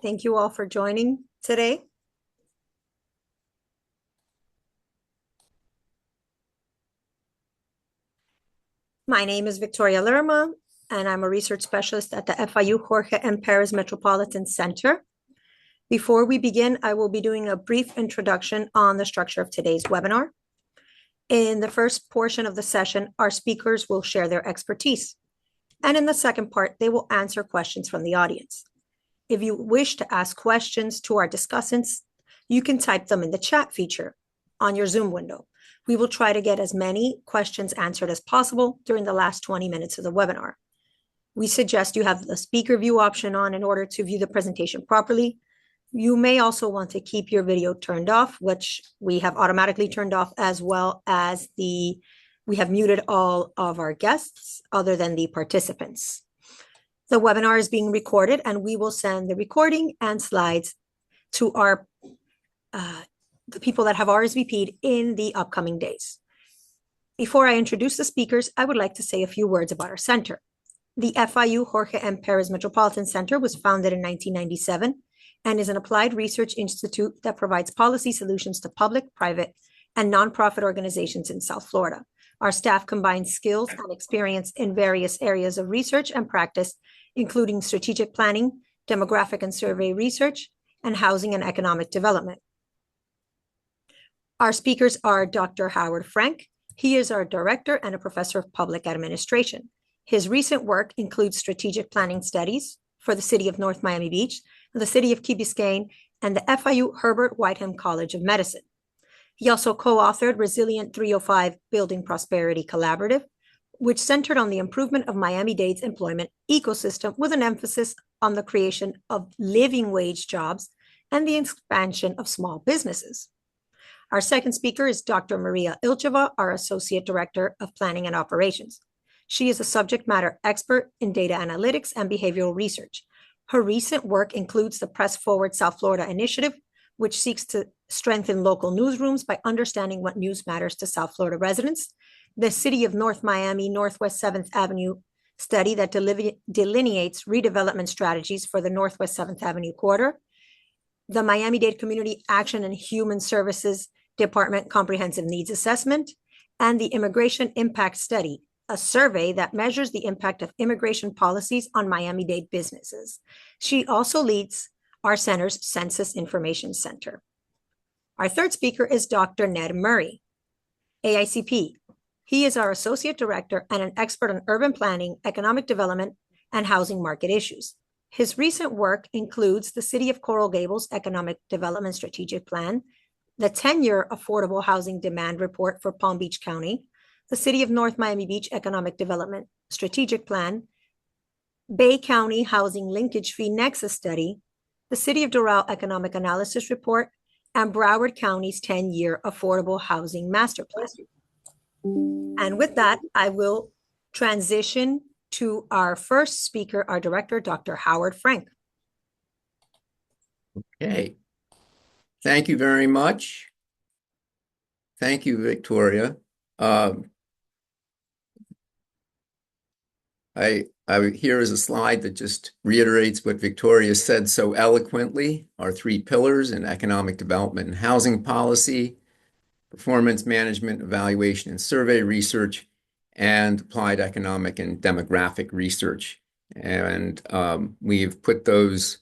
Thank you all for joining today. My name is Victoria Lerma, and I'm a research specialist at the FIU Jorge M. Perez Metropolitan Center. Before we begin, I will be doing a brief introduction on the structure of today's webinar. In the first portion of the session, our speakers will share their expertise. And in the second part, they will answer questions from the audience. If you wish to ask questions to our discussants, you can type them in the chat feature on your Zoom window. We will try to get as many questions answered as possible during the last 20 minutes of the webinar. We suggest you have the speaker view option on in order to view the presentation properly. You may also want to keep your video turned off, which we have automatically turned off, as well as we have muted all of our guests other than the participants. The webinar is being recorded, and we will send the recording and slides to the people that have RSVP'd in the upcoming days. Before I introduce the speakers, I would like to say a few words about our center. The FIU Jorge M. Perez Metropolitan Center was founded in 1997 and is an applied research institute that provides policy solutions to public, private, and nonprofit organizations in South Florida. Our staff combines skills and experience in various areas of research and practice, including strategic planning, demographic and survey research, and housing and economic development. Our speakers are Dr. Howard Frank. He is our director and a professor of public administration. His recent work includes strategic planning studies for the city of North Miami Beach, the city of Key Biscayne, and the FIU Herbert Whitehead College of Medicine. He also co-authored Resilient 305 Building Prosperity Collaborative, which centered on the improvement of Miami-Dade's employment ecosystem with an emphasis on the creation of living wage jobs and the expansion of small businesses. Our second speaker is Dr. Maria Ilcheva, our Associate Director of Planning and Operations. She is a subject matter expert in data analytics and behavioral research. Her recent work includes the Press Forward South Florida initiative, which seeks to strengthen local newsrooms by understanding what news matters to South Florida residents, the City of North Miami Northwest 7th Avenue study that delineates redevelopment strategies for the Northwest 7th Avenue corridor, the Miami-Dade Community Action and Human Services Department Comprehensive Needs Assessment, and the Immigration Impact Study, a survey that measures the impact of immigration policies on Miami-Dade businesses. She also leads our center's Census Information Center. Our third speaker is Dr. Ned Murray, AICP. He is our Associate Director and an expert on urban planning, economic development, and housing market issues. His recent work includes the City of Coral Gables Economic Development Strategic Plan, the 10-year Affordable Housing Demand Report for Palm Beach County, the City of North Miami Beach Economic Development Strategic Plan, Bay County Housing Linkage Fee Nexus Study, the City of Doral Economic Analysis Report, and Broward County's 10-year Affordable Housing Master Plan. And with that, I will transition to our first speaker, our director, Dr. Howard Frank. Okay. Thank you very much. Thank you, Victoria. Here is a slide that just reiterates what Victoria said so eloquently. Our three pillars in economic development and housing policy, performance management, evaluation and survey research, and applied economic and demographic research. And we've put those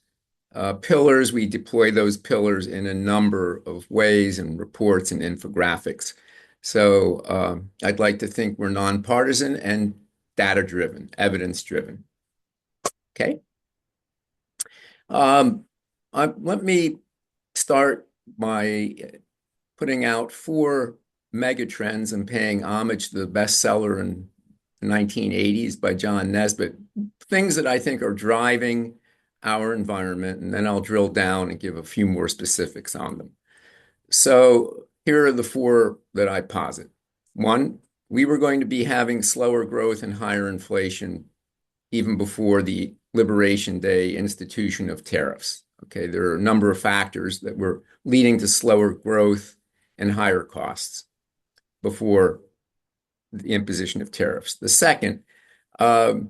pillars, we deploy those pillars in a number of ways and reports and infographics. So I'd like to think we're nonpartisan and data-driven, evidence-driven. Okay. Let me start by putting out 4 megatrends and paying homage to the bestseller in the 1980s by John Nesbitt, things that I think are driving our environment, and then I'll drill down and give a few more specifics on them. So here are the 4 that I posit. 1, we were going to be having slower growth and higher inflation even before the Liberation Day institution of tariffs. Okay, there are a number of factors that were leading to slower growth and higher costs before the imposition of tariffs. The second, the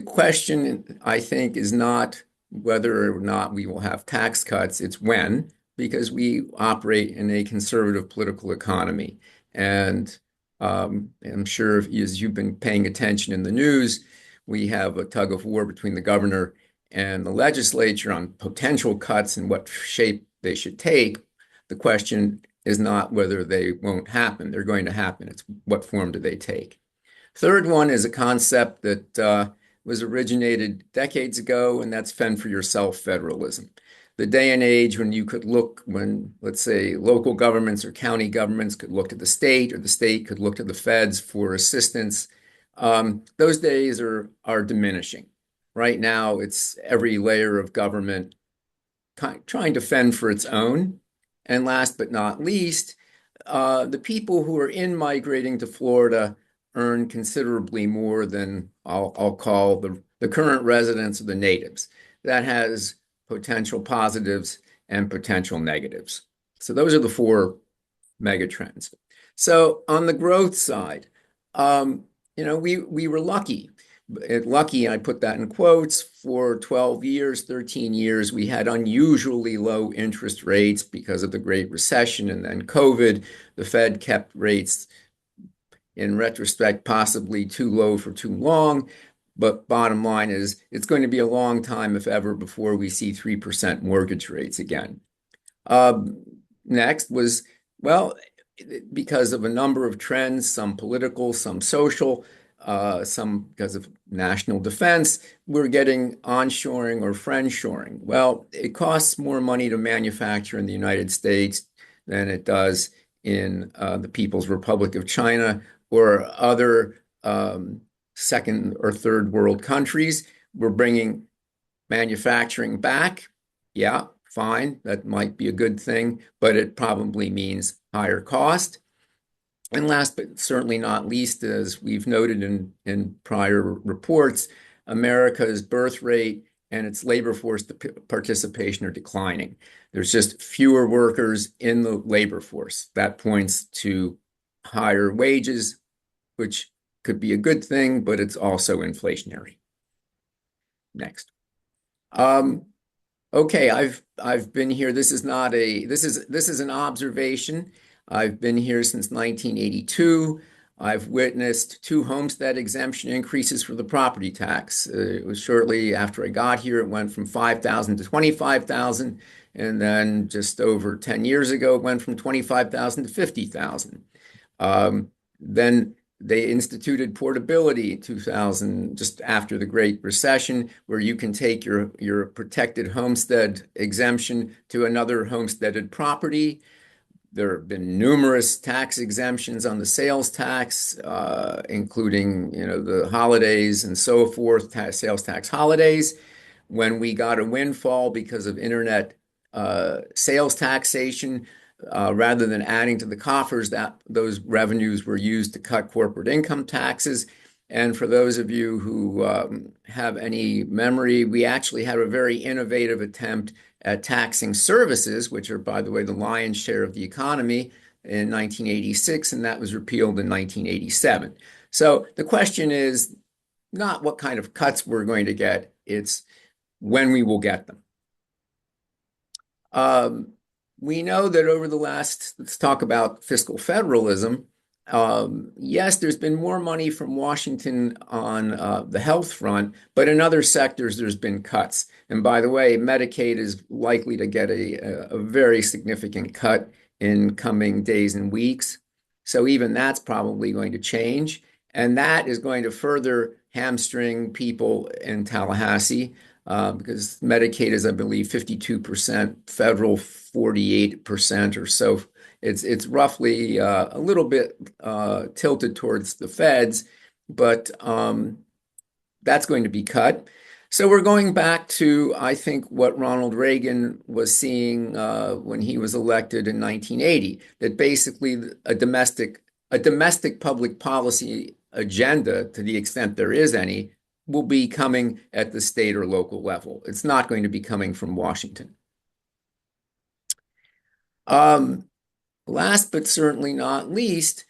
question, I think, is not whether or not we will have tax cuts. It's when, because we operate in a conservative political economy. And I'm sure as you've been paying attention in the news, we have a tug of war between the governor and the legislature on potential cuts and what shape they should take. The question is not whether they won't happen. They're going to happen. It's what form do they take? Third one is a concept that was originated decades ago, and that's fend for yourself federalism. The day and age when, let's say, local governments or county governments could look to the state, or the state could look to the feds for assistance. Those days are diminishing. Right now, it's every layer of government trying to fend for its own. And last but not least, the people who are in migrating to Florida earn considerably more than I'll call the current residents of the natives. That has potential positives and potential negatives. So those are the four megatrends. So on the growth side, we were lucky. Lucky, I put that in quotes, for 12 years, 13 years, we had unusually low interest rates because of the Great Recession and then COVID. The Fed kept rates, in retrospect, possibly too low for too long. But bottom line is, it's going to be a long time, if ever, before we see 3% mortgage rates again. Next was, well, because of a number of trends, some political, some social, some because of national defense, we're getting onshoring or friendshoring. Well, it costs more money to manufacture in the United States than it does in the People's Republic of China or other second or third world countries. We're bringing manufacturing back. Yeah, fine. That might be a good thing, but it probably means higher cost. And last but certainly not least, as we've noted in prior reports, America's birth rate and its labor force participation are declining. There's just fewer workers in the labor force. That points to higher wages, which could be a good thing, but it's also inflationary. Next. Okay, I've been here. This is an observation. I've been here since 1982. I've witnessed 2 homestead exemption increases for the property tax. It was shortly after I got here. It went from 5,000 to 25,000, and then just over 10 years ago, it went from 25,000 to 50,000. Then they instituted portability in 2000, just after the Great Recession, where you can take your protected homestead exemption to another homesteaded property. There have been numerous tax exemptions on the sales tax, including the holidays and so forth, sales tax holidays. When we got a windfall because of internet sales taxation, rather than adding to the coffers, those revenues were used to cut corporate income taxes. And for those of you who have any memory, we actually had a very innovative attempt at taxing services, which are, by the way, the lion's share of the economy, in 1986, and that was repealed in 1987. So the question is not what kind of cuts we're going to get, it's when we will get them. We know that over the last, let's talk about fiscal federalism. Yes, there's been more money from Washington on the health front, but in other sectors, there's been cuts. And by the way, Medicaid is likely to get a very significant cut in coming days and weeks. So even that's probably going to change. And that is going to further hamstring people in Tallahassee because Medicaid is, I believe, 52% federal, 48% or so. It's roughly a little bit tilted towards the feds, but that's going to be cut. So we're going back to, I think, what Ronald Reagan was seeing when he was elected in 1980, that basically a domestic public policy agenda, to the extent there is any, will be coming at the state or local level. It's not going to be coming from Washington. Last but certainly not least,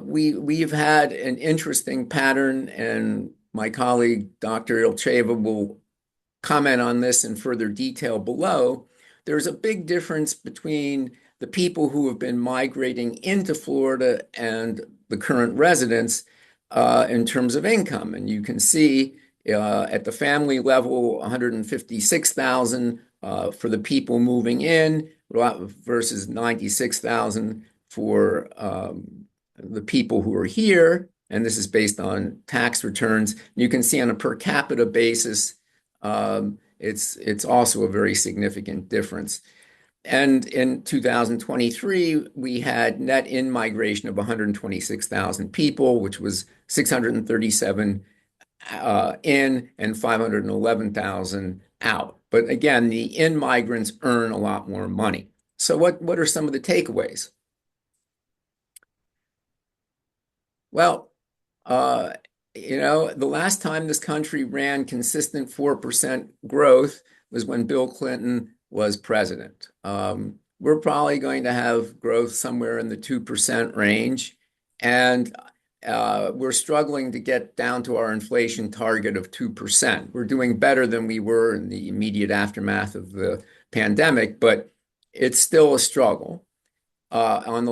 we've had an interesting pattern, and my colleague, Dr. Ilcheva, will comment on this in further detail below, there's a big difference between the people who have been migrating into Florida and the current residents in terms of income. And you can see at the family level, 156,000 for the people moving in versus 96,000 for the people who are here. And this is based on tax returns. You can see on a per capita basis, it's also a very significant difference. And in 2023, we had net in-migration of 126,000 people, which was 637 in and 511,000 out. But again, the in-migrants earn a lot more money. So what are some of the takeaways? Well, the last time this country ran consistent 4% growth was when Bill Clinton was president. We're probably going to have growth somewhere in the 2% range, and we're struggling to get down to our inflation target of 2%. We're doing better than we were in the immediate aftermath of the pandemic, but it's still a struggle. On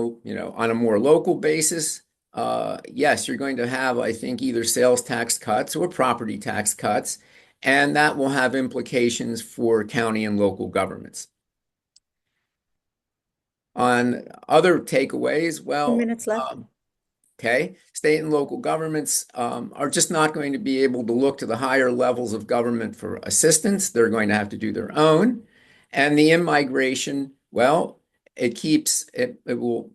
a more local basis, yes, you're going to have, I think, either sales tax cuts or property tax cuts, and that will have implications for county and local governments. On other takeaways, well, 2 minutes left. Okay, state and local governments are just not going to be able to look to the higher levels of government for assistance. They're going to have to do their own. And the in-migration, well, it will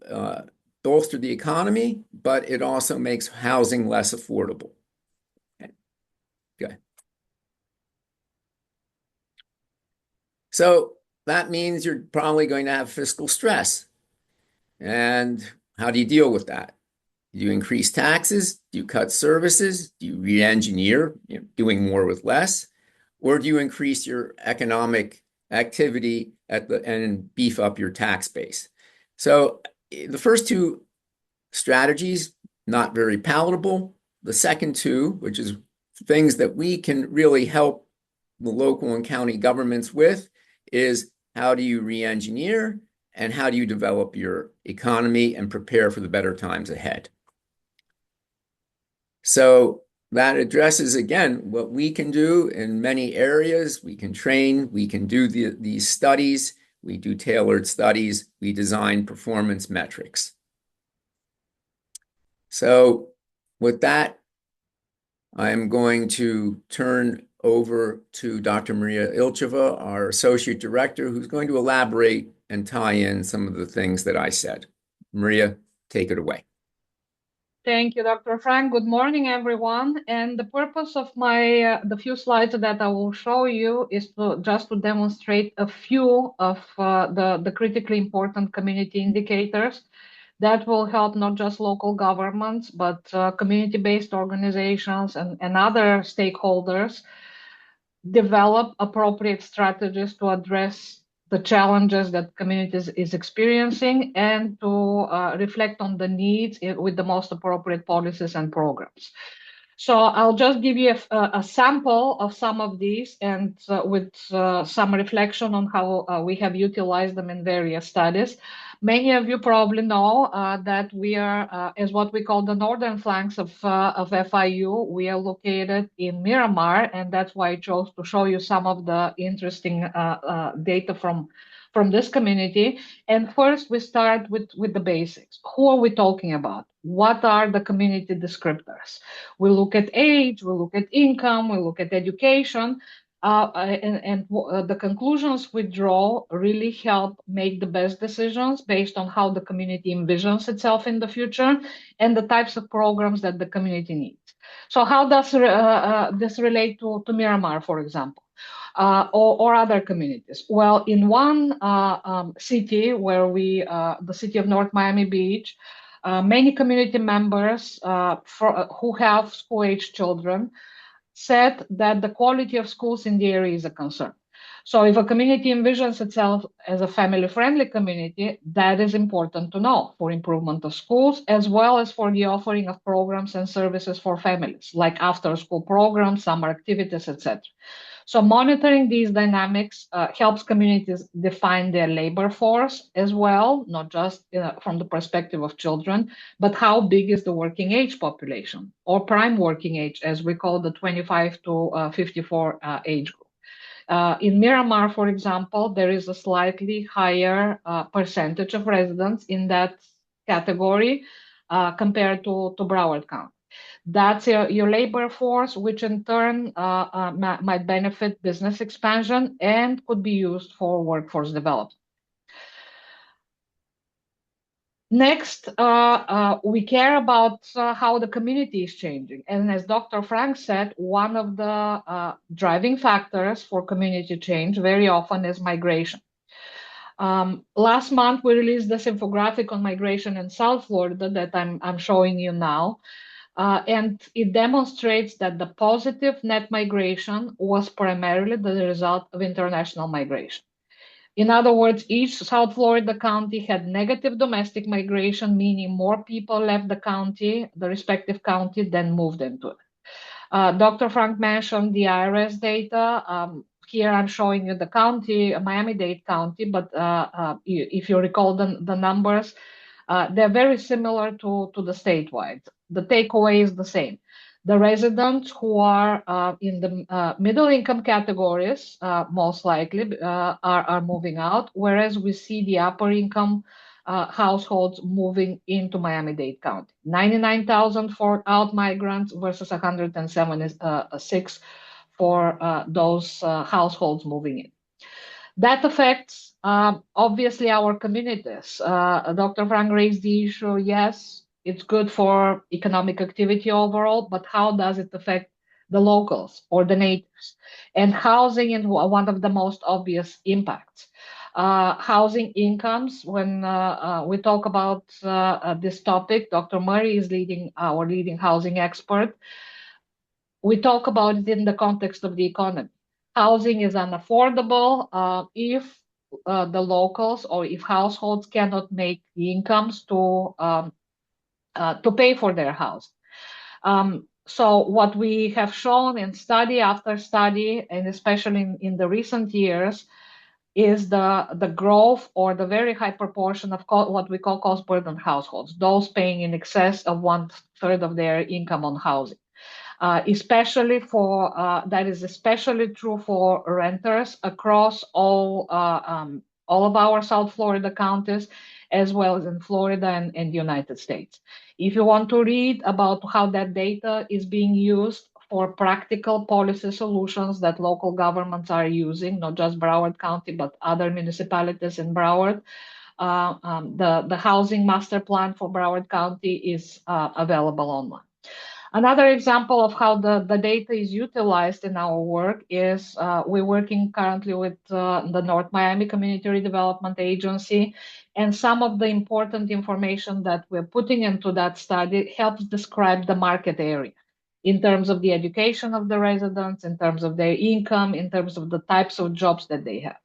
bolster the economy, but it also makes housing less affordable. Okay. So that means you're probably going to have fiscal stress. And how do you deal with that? Do you increase taxes? Do you cut services? Do you re-engineer, doing more with less? Or do you increase your economic activity and beef up your tax base? So the first two strategies, not very palatable. The second two, which is things that we can really help the local and county governments with, is how do you re-engineer and how do you develop your economy and prepare for the better times ahead? So that addresses, again, what we can do in many areas. We can train, we can do these studies, we do tailored studies, we design performance metrics. So with that, I'm going to turn over to Dr. Maria Ilcheva, our Associate Director, who's going to elaborate and tie in some of the things that I said. Maria, take it away. Thank you, Dr. Frank. Good morning, everyone. And the purpose of the few slides that I will show you is just to demonstrate a few of the critically important community indicators that will help not just local governments, but community-based organizations and other stakeholders develop appropriate strategies to address the challenges that communities is experiencing and to reflect on the needs with the most appropriate policies and programs. So I'll just give you a sample of some of these and with some reflection on how we have utilized them in various studies. Many of you probably know that we are, as what we call the northern flanks of FIU, we are located in Miramar, and that's why I chose to show you some of the interesting data from this community. And first, we start with the basics. Who are we talking about? What are the community descriptors? We look at age, we look at income, we look at education, and the conclusions we draw really help make the best decisions based on how the community envisions itself in the future and the types of programs that the community needs. So how does this relate to Miramar, for example? Or other communities? Well, in one city where the city of North Miami Beach, many community members who have school-age children said that the quality of schools in the area is a concern. So if a community envisions itself as a family-friendly community, that is important to know for improvement of schools, as well as for the offering of programs and services for families, like after-school programs, summer activities, etc. So monitoring these dynamics helps communities define their labor force as well, not just from the perspective of children, but how big is the working age population, or prime working age, as we call the 25 to 54 age group. In Miramar, for example, there is a slightly higher percentage of residents in that category compared to Broward County. That's your labor force, which in turn might benefit business expansion and could be used for workforce development. Next, we care about how the community is changing. And as Dr. Frank said, one of the driving factors for community change very often is migration. Last month, we released this infographic on migration in South Florida that I'm showing you now. And it demonstrates that the positive net migration was primarily the result of international migration. In other words, each South Florida county had negative domestic migration, meaning more people left the county, the respective county, than moved into it. Dr. Frank mentioned the IRS data. Here I'm showing you the county, Miami-Dade County, but if you recall the numbers, they're very similar to the statewide. The takeaway is the same. The residents who are in the middle income categories, most likely, are moving out, whereas we see the upper income households moving into Miami-Dade County. 99,000 for out migrants versus 176 for those households moving in. That affects, obviously, our communities. Dr. Frank raised the issue, yes, it's good for economic activity overall, but how does it affect the locals or the natives? And housing is one of the most obvious impacts. Housing incomes, when we talk about this topic, Dr. Murray is our leading housing expert. We talk about it in the context of the economy. Housing is unaffordable if the locals or if households cannot make the incomes to pay for their house. So what we have shown in study after study, and especially in the recent years, is the growth or the very high proportion of what we call cost burden households, those paying in excess of 1/3 of their income on housing. Especially for that is especially true for renters across all of our South Florida counties, as well as in Florida and the United States. If you want to read about how that data is being used for practical policy solutions that local governments are using, not just Broward County, but other municipalities in Broward, the housing master plan for Broward County is available online. Another example of how the data is utilized in our work is we're working currently with the North Miami Community Redevelopment Agency, and some of the important information that we're putting into that study helps describe the market area in terms of the education of the residents, in terms of their income, in terms of the types of jobs that they have.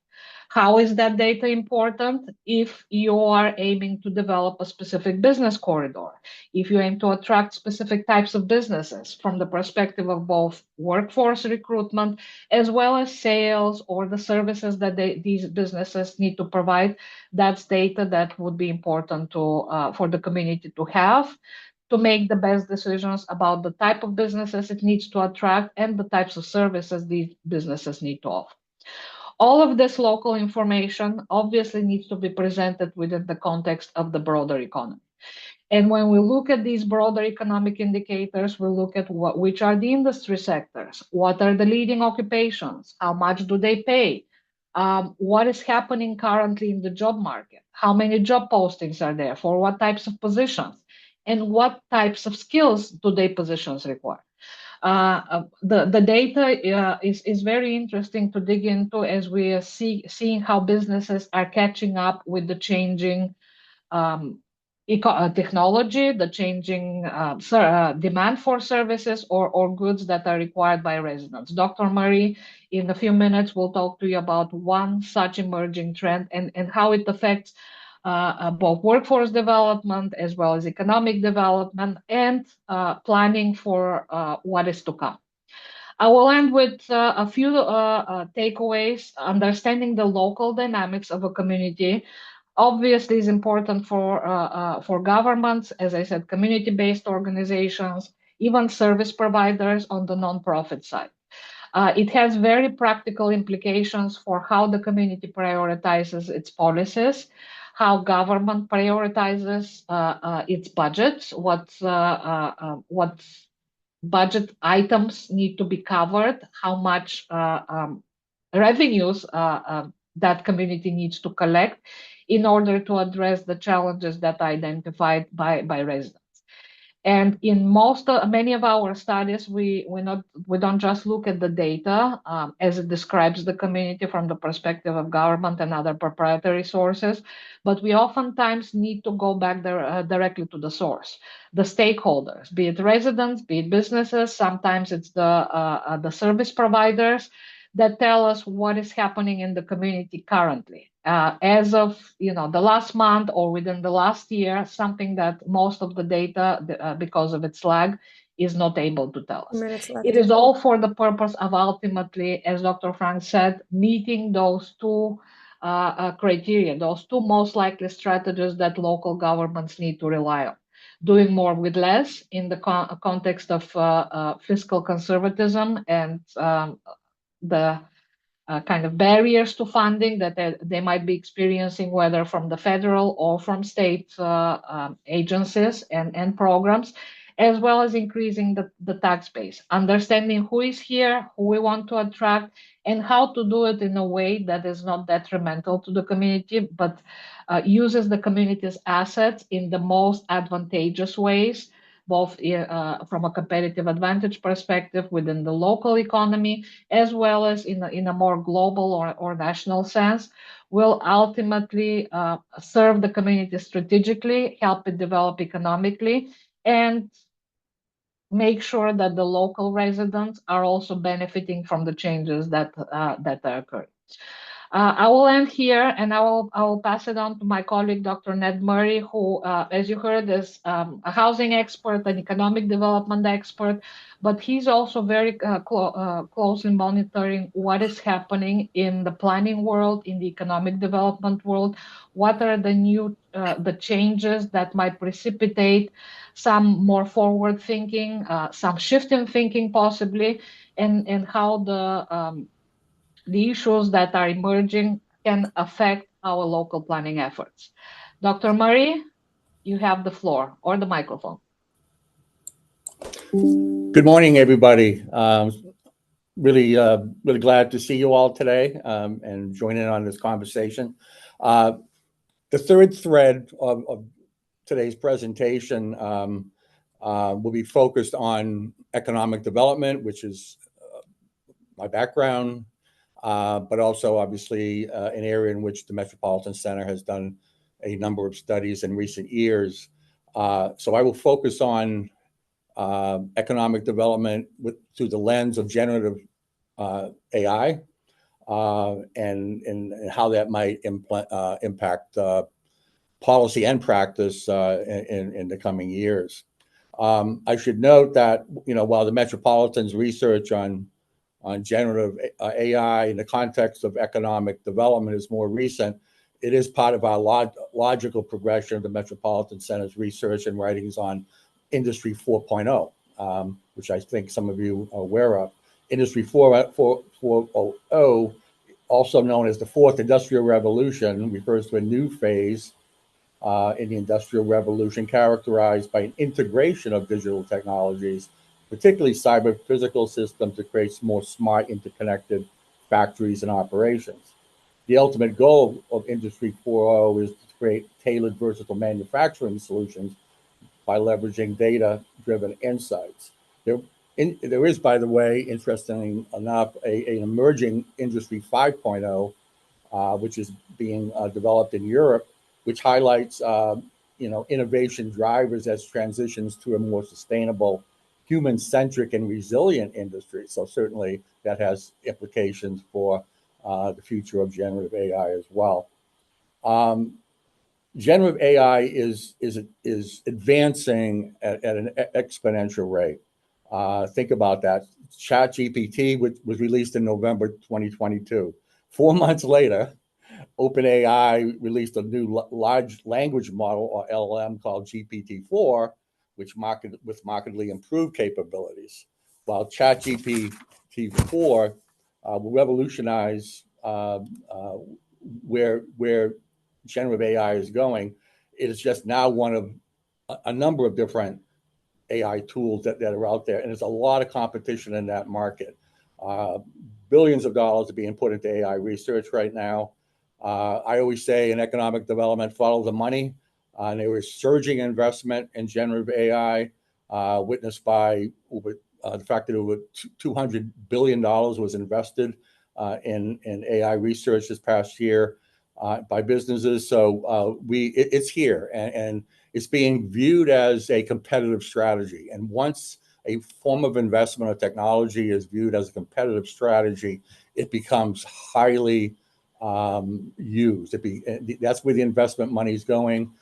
How is that data important? If you are aiming to develop a specific business corridor, if you aim to attract specific types of businesses from the perspective of both workforce recruitment as well as sales or the services that these businesses need to provide, that's data that would be important for the community to have to make the best decisions about the type of businesses it needs to attract and the types of services these businesses need to offer. All of this local information obviously needs to be presented within the context of the broader economy. And when we look at these broader economic indicators, we look at which are the industry sectors, what are the leading occupations, how much do they pay, what is happening currently in the job market, how many job postings are there, for what types of positions, and what types of skills do they positions require. The data is very interesting to dig into as we are seeing how businesses are catching up with the changing technology, the changing demand for services or goods that are required by residents. Dr. Murray, in a few minutes, will talk to you about one such emerging trend and how it affects both workforce development as well as economic development and planning for what is to come. I will end with a few takeaways. Understanding the local dynamics of a community obviously is important for governments, as I said, community-based organizations, even service providers on the nonprofit side. It has very practical implications for how the community prioritizes its policies, how government prioritizes its budgets, what budget items need to be covered, how much revenues that community needs to collect in order to address the challenges that are identified by residents. And in many of our studies, we don't just look at the data as it describes the community from the perspective of government and other proprietary sources, but we oftentimes need to go back there, directly to the source, the stakeholders, be it residents, be it businesses. Sometimes it's the service providers that tell us what is happening in the community currently. As of the last month or within the last year, something that most of the data, because of its lag, is not able to tell us. It is all for the purpose of ultimately, as Dr. Frank said, meeting those two criteria, those two most likely strategies that local governments need to rely on. Doing more with less in the context of fiscal conservatism and the kind of barriers to funding that they might be experiencing, whether from the federal or from state agencies and programs, as well as increasing the tax base, understanding who is here, who we want to attract, and how to do it in a way that is not detrimental to the community, but uses the community's assets in the most advantageous ways, both from a competitive advantage perspective within the local economy, as well as in a more global or national sense, will ultimately serve the community strategically, help it develop economically, and make sure that the local residents are also benefiting from the changes that are occurring. I will end here, and I will pass it on to my colleague, Dr. Ned Murray, who, as you heard, is a housing expert, an economic development expert, but he's also very closely monitoring what is happening in the planning world, in the economic development world. What are the new the changes that might precipitate some more forward thinking, some shift in thinking possibly, and how the issues that are emerging can affect our local planning efforts. Dr. Murray, you have the floor or the microphone. Good morning, everybody. Really glad to see you all today and join in on this conversation. The third thread of today's presentation will be focused on economic development, which is my background, but also obviously an area in which the Metropolitan Center has done a number of studies in recent years. So I will focus on economic development through the lens of generative AI and how that might impact policy and practice in the coming years. I should note that while the Metropolitan's research on generative AI in the context of economic development is more recent, it is part of our logical progression of the Metropolitan Center's research and writings on Industry 4.0, which I think some of you are aware of. Industry 4.0, also known as the Fourth Industrial Revolution, refers to a new phase in the Industrial Revolution characterized by an integration of digital technologies, particularly cyber physical systems, to create more smart, interconnected factories and operations. The ultimate goal of Industry 4.0 is to create tailored, versatile manufacturing solutions by leveraging data-driven insights. There is, by the way, interestingly enough, an emerging Industry 5.0, which is being developed in Europe, which highlights, innovation drivers as transitions to a more sustainable, human-centric and resilient industry. So certainly that has implications for the future of generative AI as well. Generative AI is advancing at an exponential rate. Think about that. ChatGPT was released in November 2022. 4 months later, OpenAI released a new large language model, or LLM, called GPT-4, with markedly improved capabilities. While ChatGPT-4 will revolutionize where generative AI is going, it is just now one of a number of different AI tools that are out there, and there's a lot of competition in that market. Billions of dollars are being put into AI research right now. I always say in economic development, follow the money. And there was surging investment in generative AI, witnessed by the fact that over $200 billion was invested in AI research this past year by businesses. So it's here, and it's being viewed as a competitive strategy. And once a form of investment or technology is viewed as a competitive strategy, it becomes highly used. That's where the investment money is going.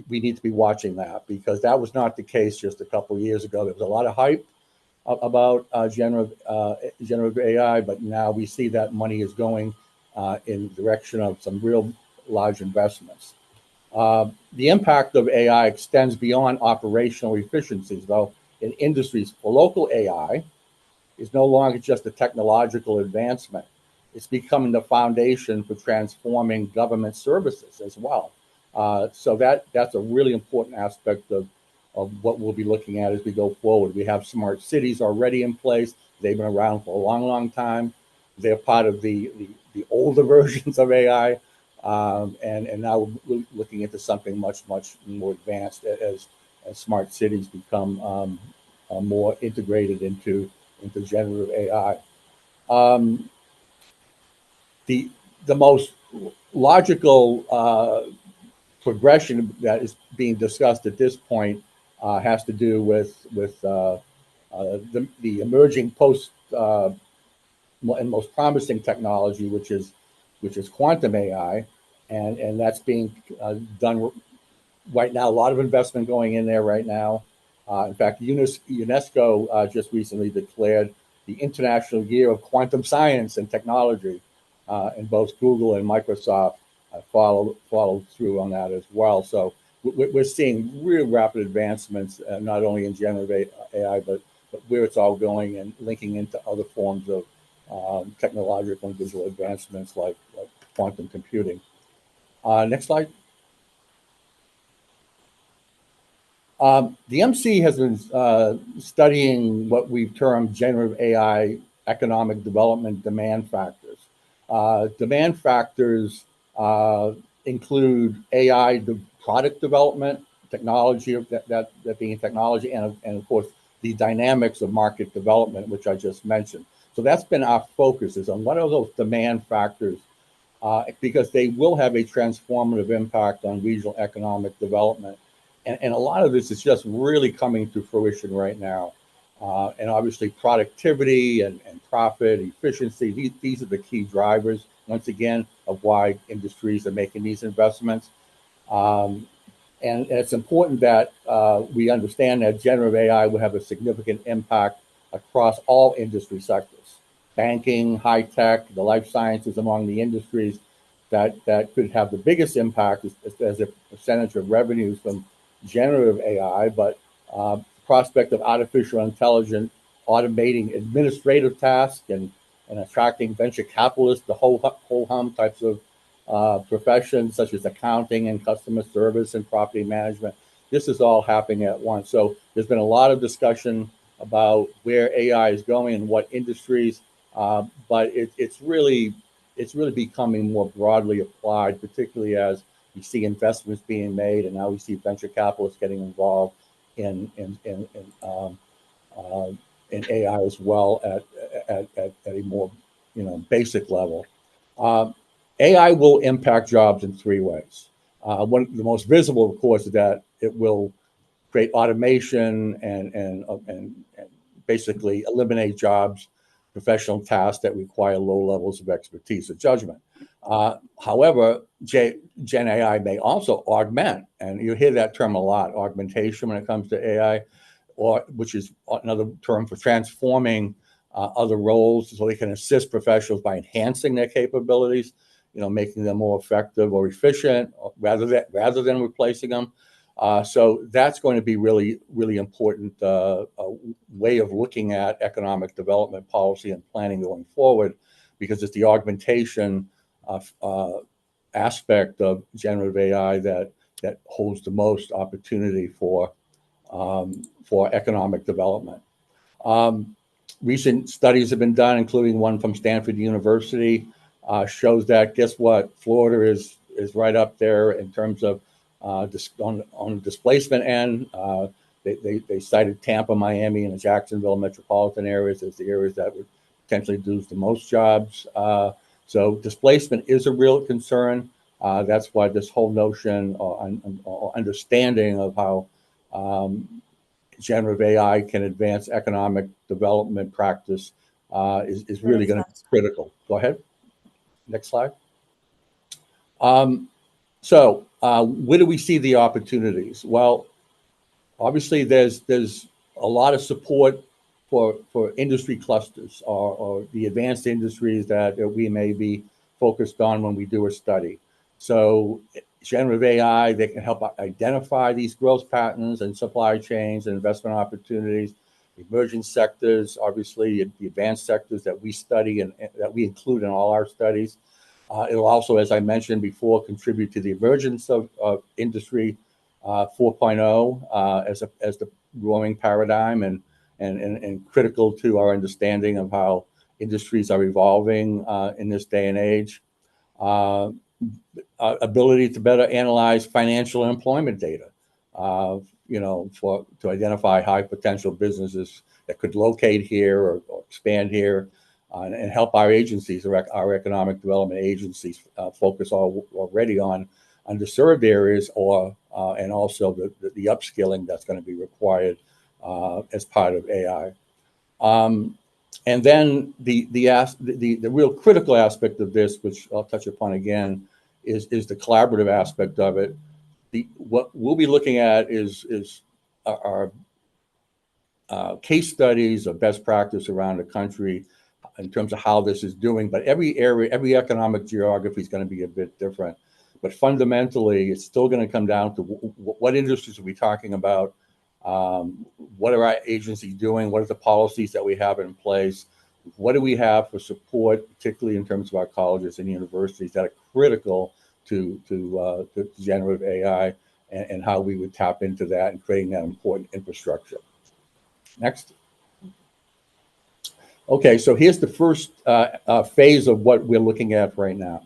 We need to be watching that, because that was not the case just a couple of years ago. There was a lot of hype about generative AI, but now we see that money is going in the direction of some real large investments. The impact of AI extends beyond operational efficiencies, though, in industries. For local AI is no longer just a technological advancement. It's becoming the foundation for transforming government services as well. So that's a really important aspect of what we'll be looking at as we go forward. We have smart cities already in place. They've been around for a long, long time. They're part of the older versions of AI. And now we're looking into something much, much more advanced as smart cities become more integrated into generative AI. The most logical progression that is being discussed at this point has to do with the emerging and most promising technology, which is quantum AI, and that's being done right now. A lot of investment going in there right now. In fact, UNESCO just recently declared the International Year of Quantum Science and Technology, and both Google and Microsoft followed through on that as well. So we're seeing real rapid advancements, not only in generative AI, but where it's all going and linking into other forms of technological and digital advancements like quantum computing. Next slide. The MC has been studying what we've termed generative AI economic development demand factors. Demand factors include AI product development, technology, that being technology, and of course the dynamics of market development, which I just mentioned. So that's been our focus, is on what are those demand factors, because they will have a transformative impact on regional economic development. And a lot of this is just really coming to fruition right now. And obviously productivity and profit, efficiency, these are the key drivers, once again, of why industries are making these investments. And it's important that we understand that generative AI will have a significant impact across all industry sectors. Banking, high tech, the life sciences among the industries that could have the biggest impact as a percentage of revenues from generative AI, but prospect of artificial intelligence automating administrative tasks and attracting venture capitalists, the whole hum types of professions such as accounting and customer service and property management. This is all happening at once. So there's been a lot of discussion about where AI is going and what industries, but it's really becoming more broadly applied, particularly as we see investments being made, and now we see venture capitalists getting involved in AI as well at a more basic level. AI will impact jobs in three ways. One of the most visible, of course, is that it will create automation and basically eliminate jobs, professional tasks that require low levels of expertise or judgment. However, Gen AI may also augment, and you hear that term a lot, augmentation when it comes to AI, or which is another term for transforming other roles, so they can assist professionals by enhancing their capabilities, making them more effective or efficient, rather than replacing them. So that's going to be really, really important way of looking at economic development policy and planning going forward, because it's the augmentation aspect of generative AI that holds the most opportunity for economic development. Recent studies have been done, including one from Stanford University, shows that, guess what, Florida is right up there in terms of on the displacement end. They cited Tampa, Miami, and the Jacksonville metropolitan areas as the areas that would potentially lose the most jobs. So displacement is a real concern. That's why this whole notion or understanding of how generative AI can advance economic development practice is really going to be critical. Go ahead. Next slide. So where do we see the opportunities? Well, obviously there's a lot of support for industry clusters or the advanced industries that we may be focused on when we do a study. So generative AI, they can help identify these growth patterns and supply chains and investment opportunities, emerging sectors, obviously the advanced sectors that we study and that we include in all our studies. It'll also, as I mentioned before, contribute to the emergence of Industry 4.0 as the growing paradigm and critical to our understanding of how industries are evolving in this day and age. Ability to better analyze financial and employment data, to identify high potential businesses that could locate here or expand here, and help our agencies, our economic development agencies, focus already on underserved areas and also the upskilling that's going to be required as part of AI. And then the real critical aspect of this, which I'll touch upon again, is the collaborative aspect of it. What we'll be looking at is our case studies of best practice around the country in terms of how this is doing. But every area, every economic geography is going to be a bit different. But fundamentally, it's still going to come down to what industries are we talking about? What are our agencies doing? What are the policies that we have in place? What do we have for support, particularly in terms of our colleges and universities that are critical to generative AI and how we would tap into that and creating that important infrastructure. Next. Okay, so here's the first phase of what we're looking at right now.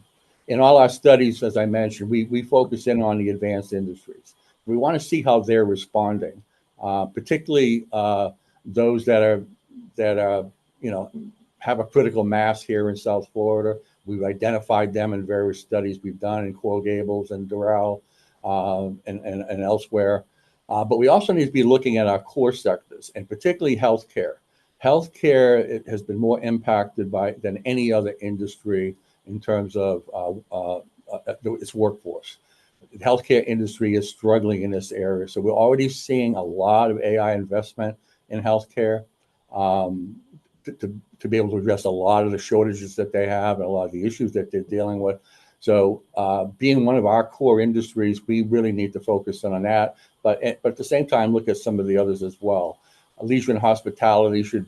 In all our studies, as I mentioned, we focus in on the advanced industries. We want to see how they're responding, particularly those that are have a critical mass here in South Florida. We've identified them in various studies we've done in Coral Gables and Doral and elsewhere. But we also need to be looking at our core sectors, and particularly healthcare. Healthcare has been more impacted than any other industry in terms of its workforce. The healthcare industry is struggling in this area. So we're already seeing a lot of AI investment in healthcare to be able to address a lot of the shortages that they have and a lot of the issues that they're dealing with. So being one of our core industries, we really need to focus on that. But at the same time, look at some of the others as well. Leisure and hospitality should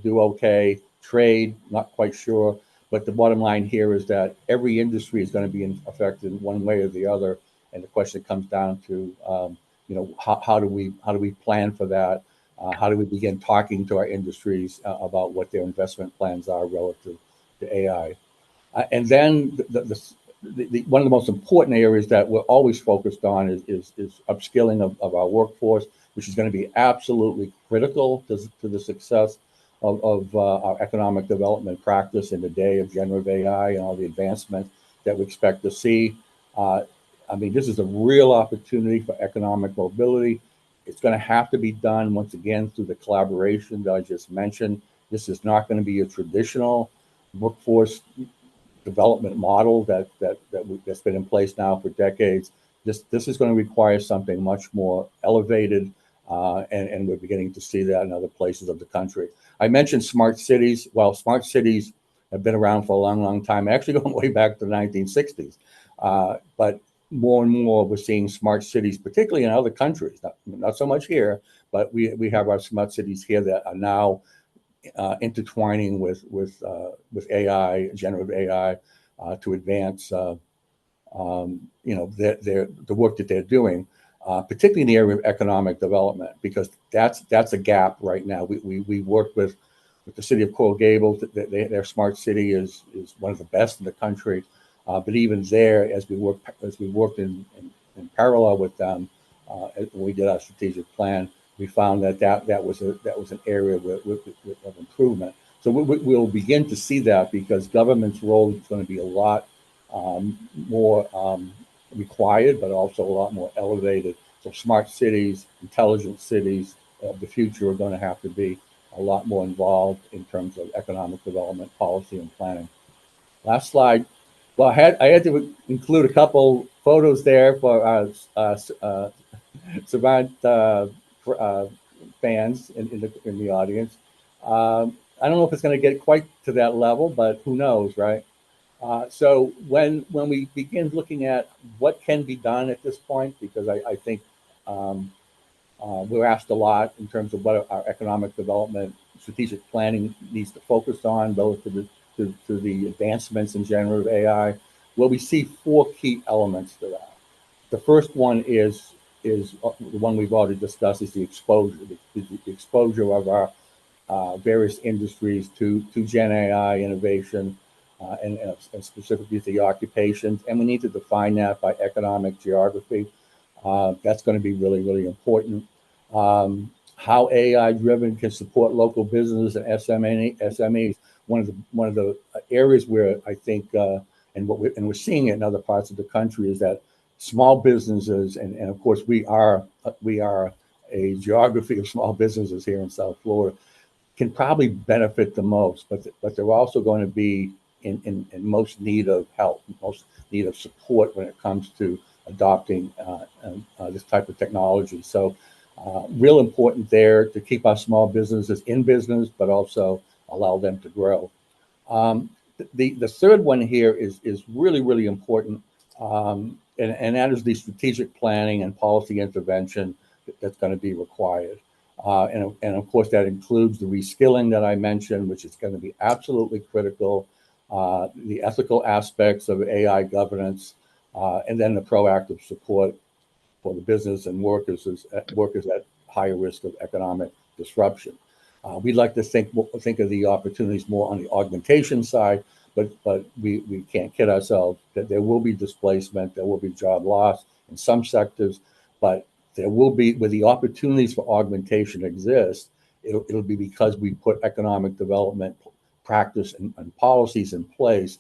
do okay. Trade, not quite sure. But the bottom line here is that every industry is going to be affected in one way or the other. And the question comes down to, how do we plan for that? How do we begin talking to our industries about what their investment plans are relative to AI? And then one of the most important areas that we're always focused on is upskilling of our workforce, which is going to be absolutely critical to the success of our economic development practice in the day of generative AI and all the advancements that we expect to see. I mean, this is a real opportunity for economic mobility. It's going to have to be done once again through the collaboration that I just mentioned. This is not going to be a traditional workforce development model that's been in place now for decades. This is going to require something much more elevated, and we're beginning to see that in other places of the country. I mentioned smart cities. Well, smart cities have been around for a long, long time, actually going way back to the 1960s. But more and more, we're seeing smart cities, particularly in other countries, not so much here, but we have our smart cities here that are now intertwining with AI, generative AI, to advance the work that they're doing, particularly in the area of economic development, because that's a gap right now. We work with the city of Coral Gables. Their smart city is one of the best in the country, but even there, as we worked in parallel with them, when we did our strategic plan, we found that was an area of improvement. So we'll begin to see that, because government's role is going to be a lot more required, but also a lot more elevated. So smart cities, intelligent cities of the future are going to have to be a lot more involved in terms of economic development, policy, and planning. Last slide. Well, I had to include a couple photos there for our Savant fans in the audience. I don't know if it's going to get quite to that level, but who knows, right? So when we begin looking at what can be done at this point, because I think we're asked a lot in terms of what our economic development strategic planning needs to focus on relative to the advancements in generative AI. Well, we see four key elements to that. The first one is the one we've already discussed, is the exposure, the exposure of our various industries to Gen AI innovation, and specifically the occupations. And we need to define that by economic geography. That's going to be really, really important. How AI-driven can support local businesses and SMEs. One of the areas where I think, and we're seeing it in other parts of the country, is that small businesses, and of course we are a geography of small businesses here in South Florida, can probably benefit the most, but they're also going to be in most need of help, most need of support when it comes to adopting this type of technology. So real important there to keep our small businesses in business, but also allow them to grow. The third one here is really, really important, and that is the strategic planning and policy intervention that's going to be required. And of course, that includes the reskilling that I mentioned, which is going to be absolutely critical, the ethical aspects of AI governance, and then the proactive support for the business and workers at higher risk of economic disruption. We'd like to think of the opportunities more on the augmentation side, but we can't kid ourselves that there will be displacement, there will be job loss in some sectors, but there will be, where the opportunities for augmentation exist, it'll be because we put economic development practice and policies in place,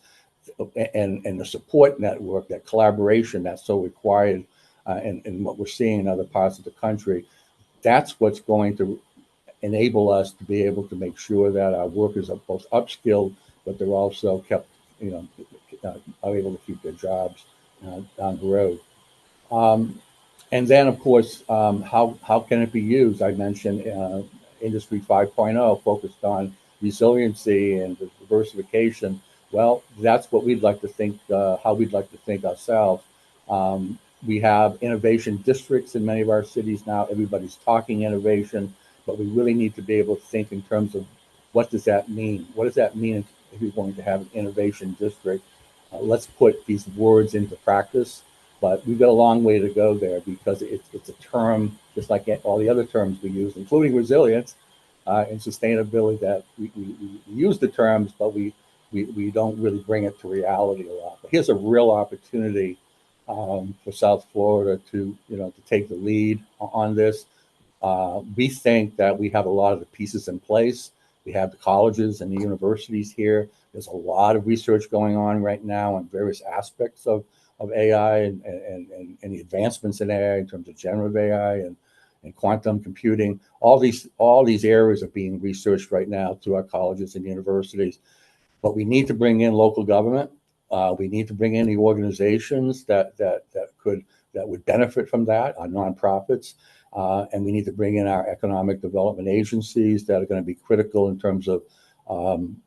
and the support network, that collaboration that's so required, and what we're seeing in other parts of the country. That's what's going to enable us to be able to make sure that our workers are both upskilled, but they're also kept, are able to keep their jobs down the road. And then, of course, how can it be used? I mentioned Industry 5.0, focused on resiliency and diversification. Well, that's what we'd like to think, how we'd like to think ourselves. We have innovation districts in many of our cities now. Everybody's talking innovation, but we really need to be able to think in terms of what does that mean? What does that mean if you're going to have an innovation district? Let's put these words into practice, but we've got a long way to go there, because it's a term, just like all the other terms we use, including resilience and sustainability, that we use the terms, but we don't really bring it to reality a lot. But here's a real opportunity for South Florida to take the lead on this. We think that we have a lot of the pieces in place. We have the colleges and the universities here. There's a lot of research going on right now on various aspects of of AI and the advancements in AI in terms of generative AI and quantum computing. All these areas are being researched right now through our colleges and universities. But we need to bring in local government. We need to bring in the organizations that would benefit from that, our nonprofits. And we need to bring in our economic development agencies that are going to be critical in terms of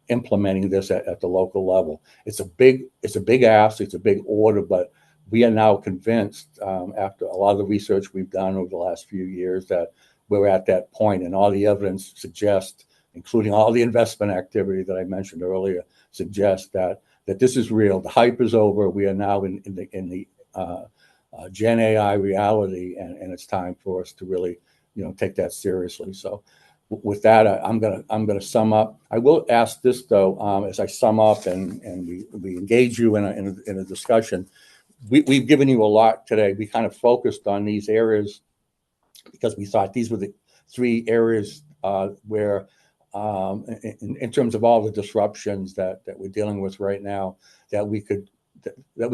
implementing this at the local level. It's a big ask, it's a big order, but we are now convinced after a lot of the research we've done over the last few years that we're at that point, and all the evidence suggests, including all the investment activity that I mentioned earlier, suggests that this is real. The hype is over. We are now in the Gen AI reality, and it's time for us to really, take that seriously. So, with that, I'm gonna sum up. I will ask this though, as I sum up and we engage you in a discussion. We've given you a lot today. We kind of focused on these areas because we thought these were the three areas where, in terms of all the disruptions that we're dealing with right now, that we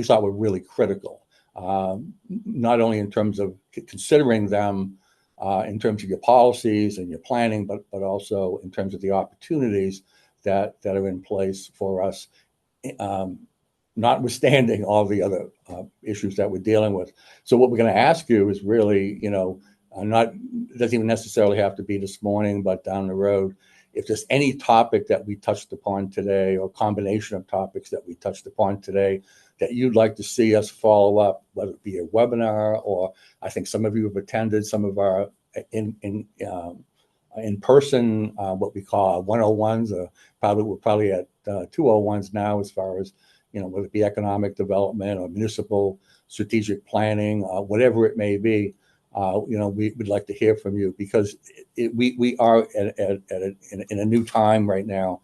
thought were really critical. Not only in terms of considering them in terms of your policies and your planning, but also in terms of the opportunities that are in place for us, notwithstanding all the other issues that we're dealing with. So what we're going to ask you is really, it doesn't even necessarily have to be this morning, but down the road, if there's any topic that we touched upon today or combination of topics that we touched upon today that you'd like to see us follow up, whether it be a webinar, or I think some of you have attended some of our in person, what we call 101s, we're probably at 201s now, as far as, whether it be economic development or municipal strategic planning, whatever it may be. We'd like to hear from you, because we are in a new time right now,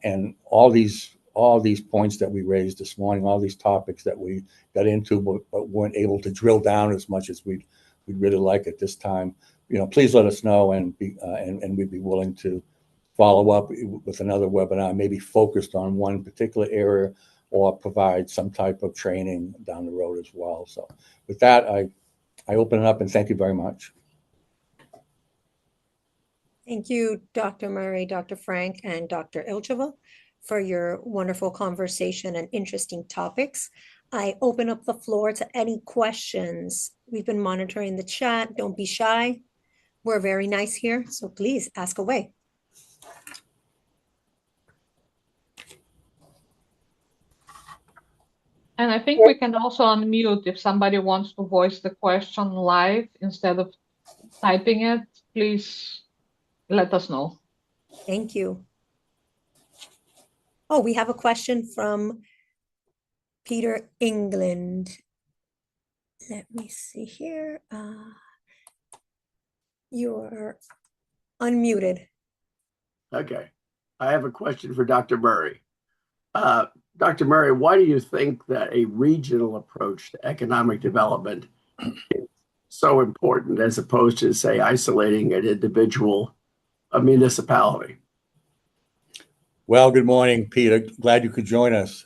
and all these points that we raised this morning, all these topics that we got into but weren't able to drill down as much as we'd really like at this time. Please let us know, and we'd be willing to follow up with another webinar, maybe focused on one particular area, or provide some type of training down the road as well. So with that, I open it up, and thank you very much. Thank you, Dr. Murray, Dr. Frank, and Dr. Ilcheva, for your wonderful conversation and interesting topics. I open up the floor to any questions. We've been monitoring the chat. Don't be shy. We're very nice here, so please ask away. And I think we can also unmute if somebody wants to voice the question live instead of typing it. Please let us know. Thank you. Oh, we have a question from Peter England. Let me see here. You are unmuted. Okay. I have a question for Dr. Murray. Dr. Murray, why do you think that a regional approach to economic development is so important, as opposed to, say, isolating an individual, a municipality? Well, good morning, Peter. Glad you could join us.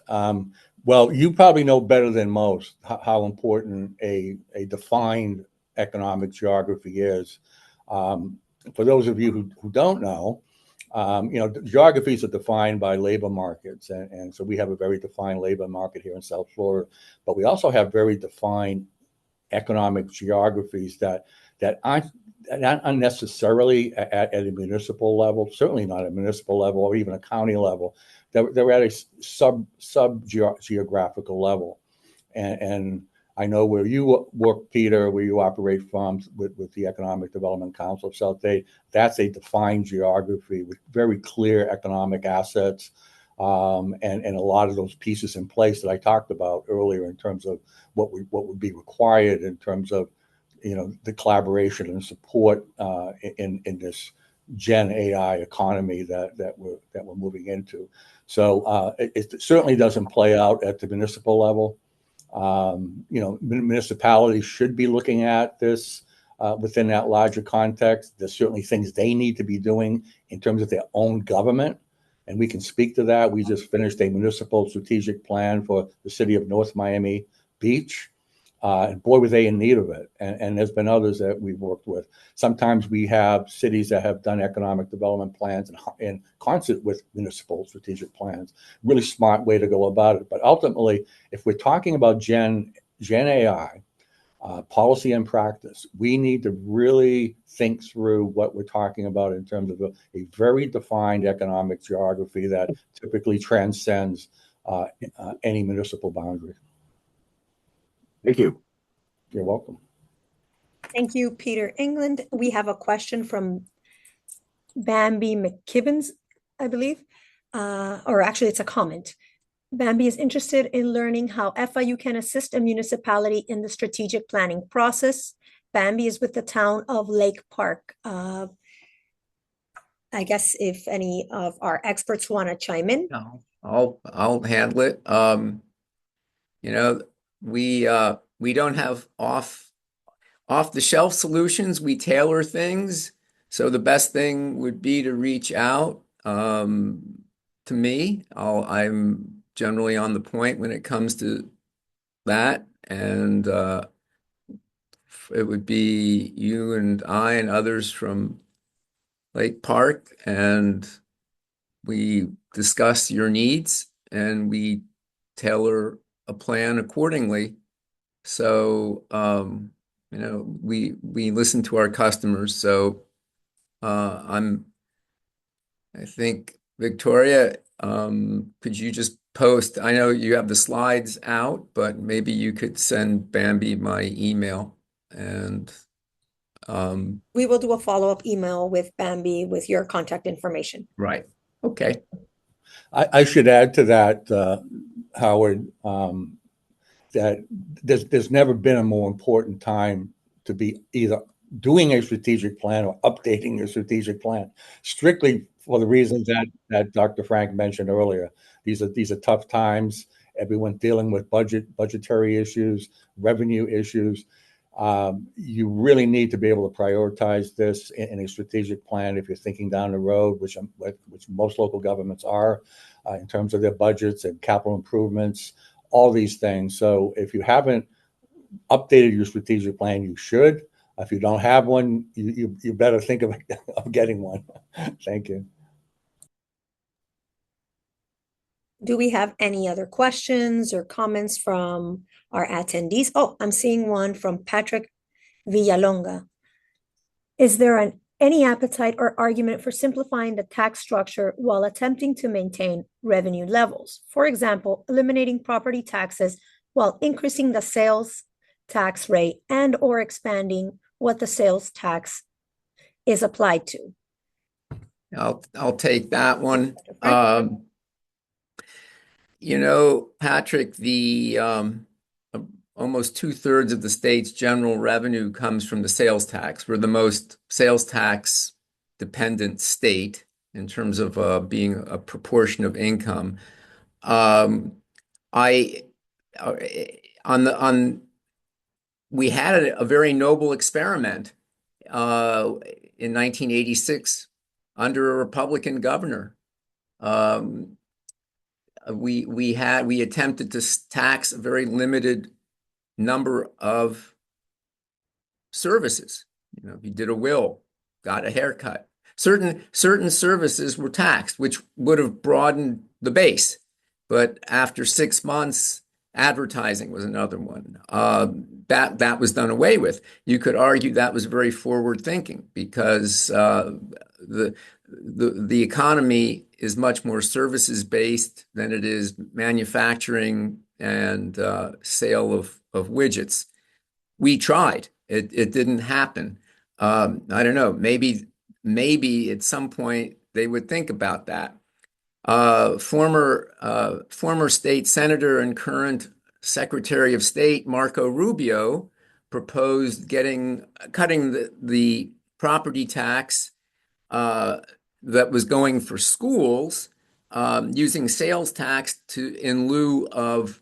Well, you probably know better than most how important a defined economic geography is. For those of you who don't know, geographies are defined by labor markets. And so we have a very defined labor market here in South Florida, but we also have very defined economic geographies that aren't unnecessarily at a municipal level, certainly not at a municipal level or even a county level. They're at a sub geographical level. And I know where you work, Peter, where you operate from with the Economic Development Council of South Dade, that's a defined geography with very clear economic assets, and a lot of those pieces in place that I talked about earlier in terms of what would be required in terms of the collaboration and support in this Gen AI economy that we're moving into. So it certainly doesn't play out at the municipal level. Municipalities should be looking at this within that larger context. There's certainly things they need to be doing in terms of their own government, and we can speak to that. We just finished a municipal strategic plan for the city of North Miami Beach. And boy, were they in need of it. And there's been others that we've worked with. Sometimes we have cities that have done economic development plans in concert with municipal strategic plans. Really smart way to go about it. But ultimately, if we're talking about Gen AI, policy and practice, we need to really think through what we're talking about in terms of a very defined economic geography that typically transcends any municipal boundary. Thank you. You're welcome. Thank you, Peter England. We have a question from Bambi McKibbins, I believe, or actually it's a comment. Bambi is interested in learning how FIU can assist a municipality in the strategic planning process. Bambi is with the town of Lake Park. I guess if any of our experts want to chime in. No, I'll handle it. You know, we don't have off the shelf solutions. We tailor things. So the best thing would be to reach out to me. I'm generally on the point when it comes to that, and it would be you and I and others from Lake Park, and we discuss your needs and we tailor a plan accordingly. So, you know, we listen to our customers. So, I think Victoria, could you just post? I know you have the slides out, but maybe you could send Bambi my email, and we will do a follow-up email with Bambi with your contact information. right. Okay. I should add to that, Howard, that there's never been a more important time to be either doing a strategic plan or updating your strategic plan, strictly for the reasons that Dr. Frank mentioned earlier. These are tough times. Everyone's dealing with budgetary issues, revenue issues. You really need to be able to prioritize this in a strategic plan if you're thinking down the road, which most local governments are, in terms of their budgets and capital improvements, all these things. So if you haven't updated your strategic plan, you should. If you don't have one, you better think of getting one. Thank you. Do we have any other questions or comments from our attendees? Oh, I'm seeing one from Patrick Villalonga. Is there any appetite or argument for simplifying the tax structure while attempting to maintain revenue levels? For example, eliminating property taxes while increasing the sales tax rate and or expanding what the sales tax is applied to. I'll take that one. Frank? You know, Patrick, the almost 2/3 of the state's general revenue comes from the sales tax. We're the most sales tax dependent state in terms of being a proportion of income. We had a very noble experiment in 1986 under a Republican governor. We attempted to tax a very limited number of services. You know, if you did a will, got a haircut, certain services were taxed, which would have broadened the base. But after 6 months, advertising was another one. That was done away with. You could argue that was very forward thinking because the economy is much more services based than it is manufacturing and sale of widgets. We tried. It didn't happen. I don't know. Maybe at some point they would think about that. Former state senator and current Secretary of State Marco Rubio proposed cutting the property tax that was going for schools, using sales tax in lieu of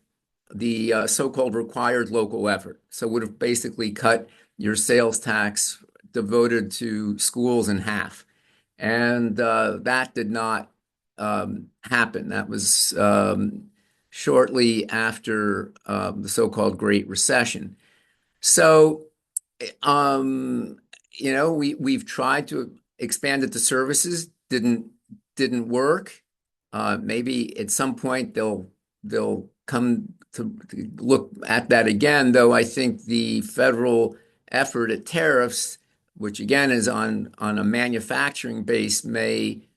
the so-called required local effort. So would have basically cut your sales tax devoted to schools in half. And that did not happen. That was shortly after the so-called Great Recession. So, we've tried to expand it to services, didn't work. Maybe at some point they'll come to look at that again, though I think the federal effort at tariffs, which again is on a manufacturing base, may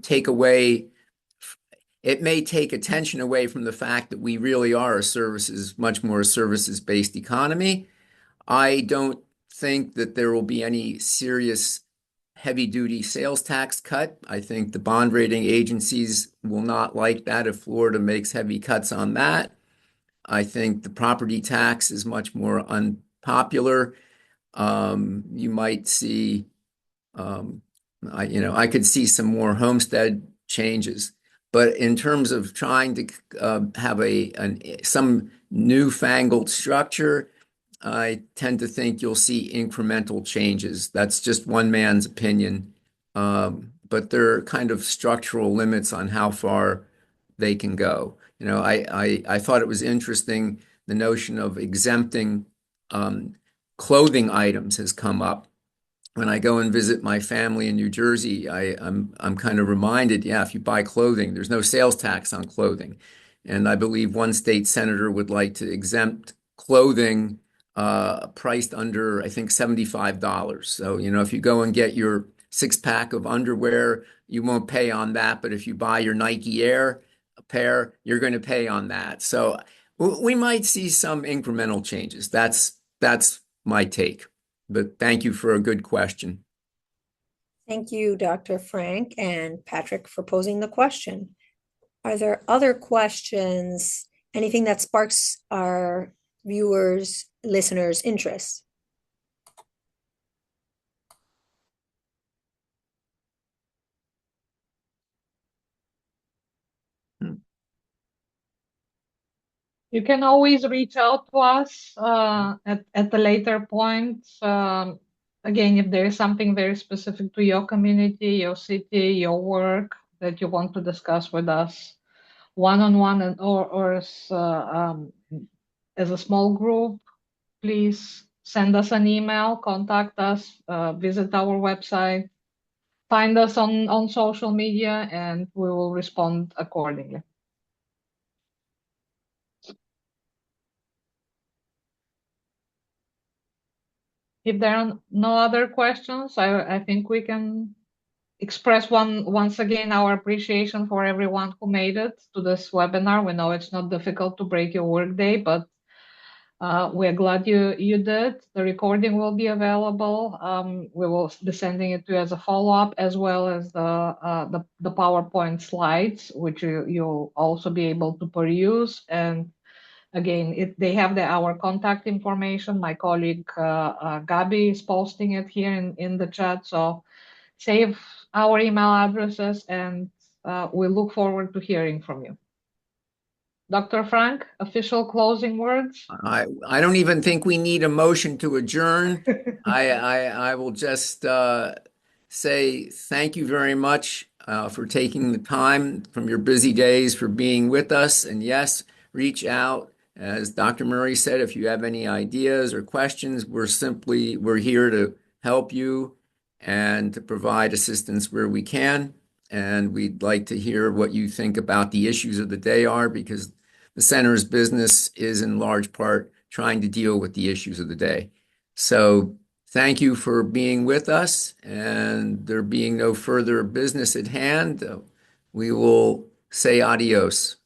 take away. It may take attention away from the fact that we really are much more a services-based economy. I don't think that there will be any serious heavy-duty sales tax cut. I think the bond rating agencies will not like that if Florida makes heavy cuts on that. I think the property tax is much more unpopular. You might see, I could see some more homestead changes. But in terms of trying to have some newfangled structure, I tend to think you'll see incremental changes. That's just one man's opinion. But there are kind of structural limits on how far they can go. I thought it was interesting, the notion of exempting clothing items has come up. When I go and visit my family in New Jersey, I'm kind of reminded, yeah, if you buy clothing, there's no sales tax on clothing. And I believe one state senator would like to exempt clothing priced under, I think, $75. So, if you go and get your 6-pack of underwear, you won't pay on that. But if you buy your Nike Air pair, you're going to pay on that. So we might see some incremental changes. That's my take. But thank you for a good question. Thank you, Dr. Frank and Patrick, for posing the question. Are there other questions, anything that sparks our viewers, listeners' interest? You can always reach out to us at the later point. Again, if there is something very specific to your community, your city, your work that you want to discuss with us one-on-one or as a small group, please send us an email, contact us, visit our website, find us on social media, and we will respond accordingly. If there are no other questions, I think we can express once again our appreciation for everyone who made it to this webinar. We know it's not difficult to break your workday, but we're glad you did. The recording will be available. We will be sending it to you as a follow-up, as well as the PowerPoint slides, which you'll also be able to peruse. And again, they have our contact information. My colleague Gabi is posting it here in the chat. So save our email addresses, and we look forward to hearing from you. Dr. Frank, official closing words? I don't even think we need a motion to adjourn. I will just say thank you very much for taking the time from your busy days for being with us. And yes, reach out. As Dr. Murray said, if you have any ideas or questions, we're here to help you and to provide assistance where we can. And we'd like to hear what you think about the issues of the day are, because the center's business is in large part trying to deal with the issues of the day. So thank you for being with us, and there being no further business at hand, we will say adios.